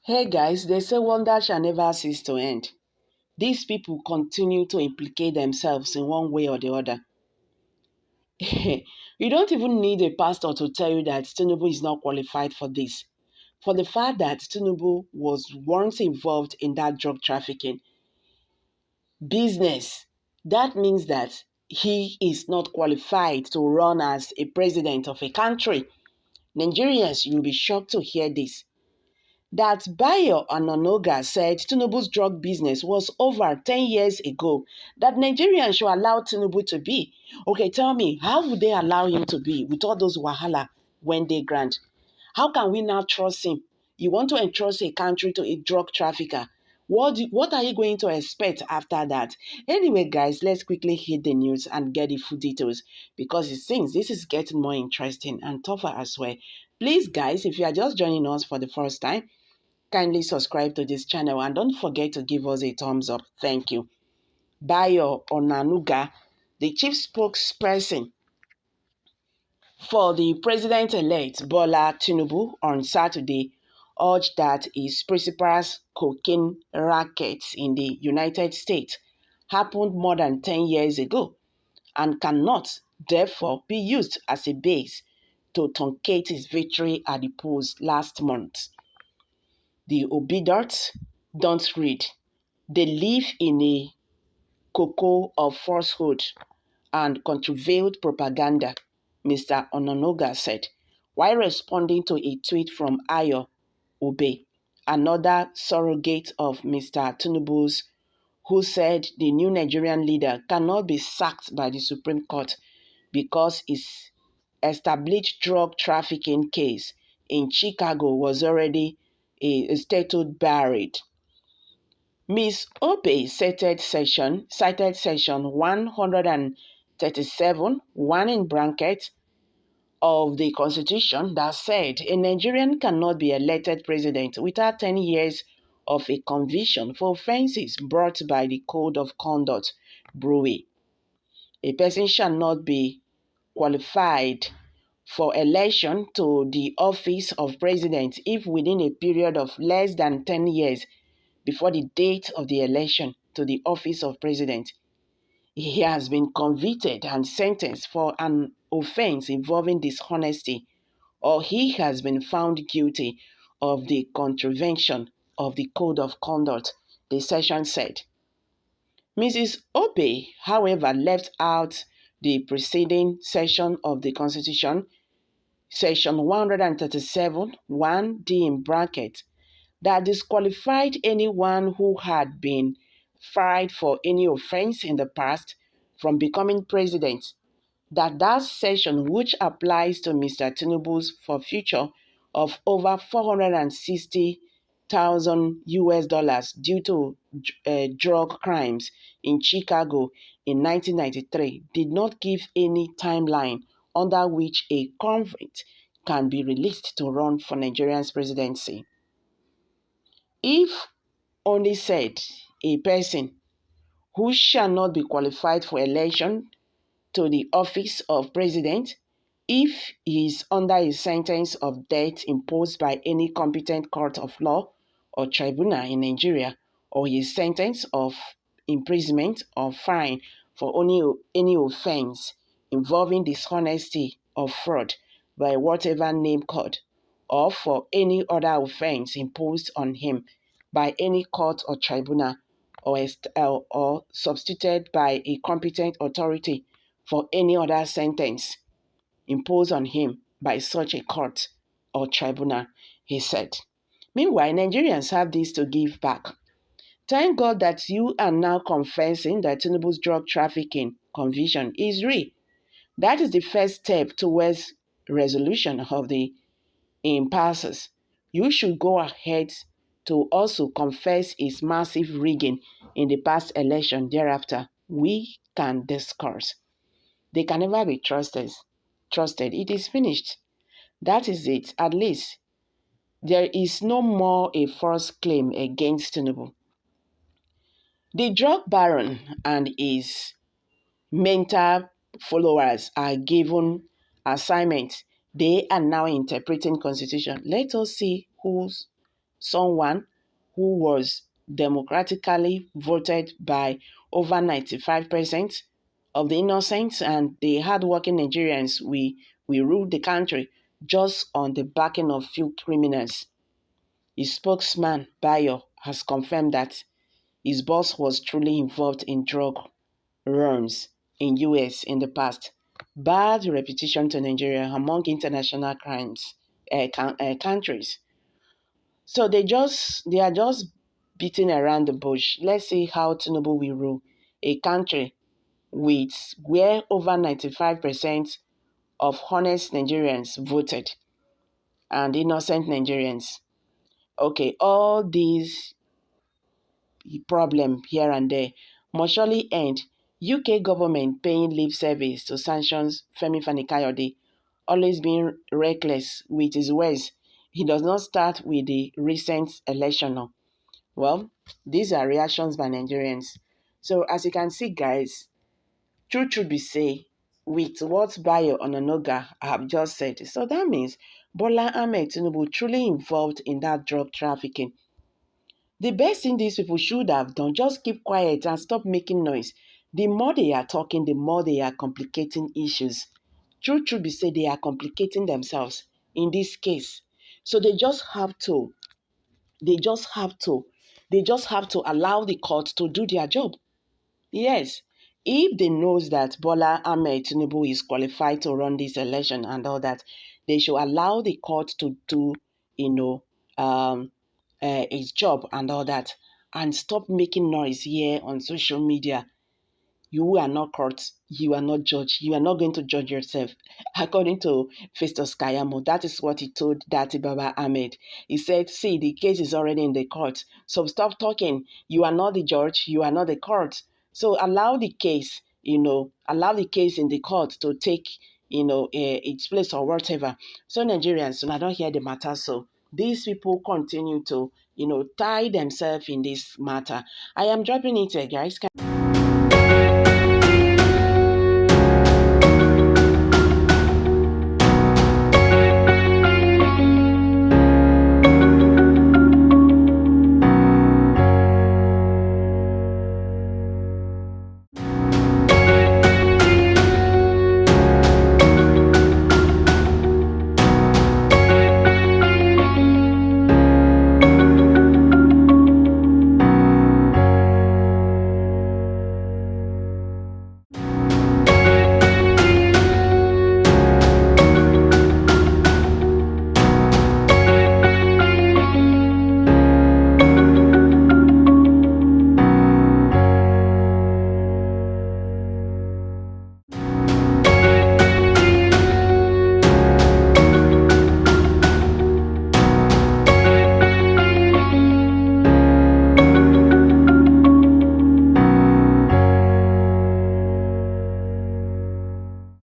Hey guys, they say wonder shall never cease to end. These people continue to implicate themselves in one way or the other. You don't even need a pastor to tell you that Tinubu is not qualified for this. For the fact that Tinubu was once involved in that drug trafficking business, that means that he is not qualified to run as a president of a country. Nigerians, you'll be shocked to hear this. That Bayo Onanuga said Tinubu's drug business was over 10 years ago, that Nigerians should allow Tinubu to be. Okay, tell me, how would they allow him to be with all those wahala when they grant? How can we now trust him? You want to entrust a country to a drug trafficker. What are you going to expect after that? Anyway, guys, let's quickly hit the news and get the full details because it seems this is getting more interesting and tougher as well. Please, guys, if you are just joining us for the first time, kindly subscribe to this channel and don't forget to give us a thumbs up. Thank you. Bayo Onanuga, the chief spokesperson for the president-elect Bola Tinubu on Saturday, urged that his principal cocaine rackets in the United States happened more than 10 years ago and cannot, therefore, be used as a base to truncate his victory at the polls last month. The obedient don't read. They live in a cocoa of falsehood and contrived propaganda, Mr. Onanuga said, while responding to a tweet from Ayo Obe, another surrogate of Mr. Tinubu's, who said the new Nigerian leader cannot be sacked by the Supreme Court because his established drug trafficking case in Chicago was already a statute buried. Ms. Obe cited section 137, one in brackets, of the Constitution that said a Nigerian cannot be elected president without 10 years of a conviction for offenses brought by the Code of Conduct Brewery. A person shall not be qualified for election to the office of president if within a period of less than 10 years before the date of the election to the office of president, he has been convicted and sentenced for an offense involving dishonesty, or he has been found guilty of the contravention of the Code of Conduct, the session said. Mrs. Obe, however, left out the preceding section of the Constitution, section 137, 1D in bracket, that disqualified anyone who had been tried for any offense in the past from becoming president, that section which applies to Mr. Tinubu's forfeiture of over 460,000 US dollars due to drug crimes in Chicago in 1993 did not give any timeline under which a convict can be released to run for Nigeria's presidency. If only said a person who shall not be qualified for election to the office of president if he is under a sentence of death imposed by any competent court of law or tribunal in Nigeria, or his sentence of imprisonment or fine for any offense involving dishonesty or fraud by whatever name court, or for any other offense imposed on him by any court or tribunal, or substituted by a competent authority for any other sentence imposed on him by such a court or tribunal, he said. Meanwhile, Nigerians have this to give back. Thank God that you are now confessing that Tinubu's drug trafficking conviction is real. That is the first step towards resolution of the impasses. You should go ahead to also confess his massive rigging in the past election. Thereafter, we can discuss. They can never be trusted. It is finished. That is it. At least there is no more a false claim against Tinubu. The drug baron and his mental followers are given assignments. They are now interpreting constitution. Let us see whose someone who was democratically voted by over 95% of the innocents and the hardworking Nigerians. We ruled the country just on the backing of few criminals. His spokesman, Bayo, has confirmed that his boss was truly involved in drug runs in US in the past. Bad reputation to Nigeria among international crimes countries. So they are just beating around the bush. Let's see how Tinubu will rule a country with where over 95% of honest Nigerians voted and innocent Nigerians. Okay, all these problem here and there must surely end. UK government paying lip service to sanctions Femi Fani-Kayode, always being reckless with his words. He does not start with the recent election. No. Well, these are reactions by Nigerians. So as you can see, guys, true be say, with what Bayo Onanuga have just said, so that means Bola Ahmed Tinubu truly involved in that drug trafficking. The best thing these people should have done, just keep quiet and stop making noise. The more they are talking, the more they are complicating issues. True be say they are complicating themselves in this case. So they just have to, they just have to allow the court to do their job. Yes, if they knows that Bola Ahmed Tinubu is qualified to run this election and all that, they should allow the court to do, you know, um, his job and all that, and stop making noise here on social media. You are not court, you are not judge, you are not going to judge yourself. According to Festus Kayamo, that is what he told Dati Baba Ahmed. He said, see, the case is already in the court, so stop talking. You are not the judge, you are not the court. So allow the case, allow the case in the court to take, its place or whatever. So Nigerians, I don't hear the matter, so these people continue to, tie themselves in this matter. I am dropping it here, guys.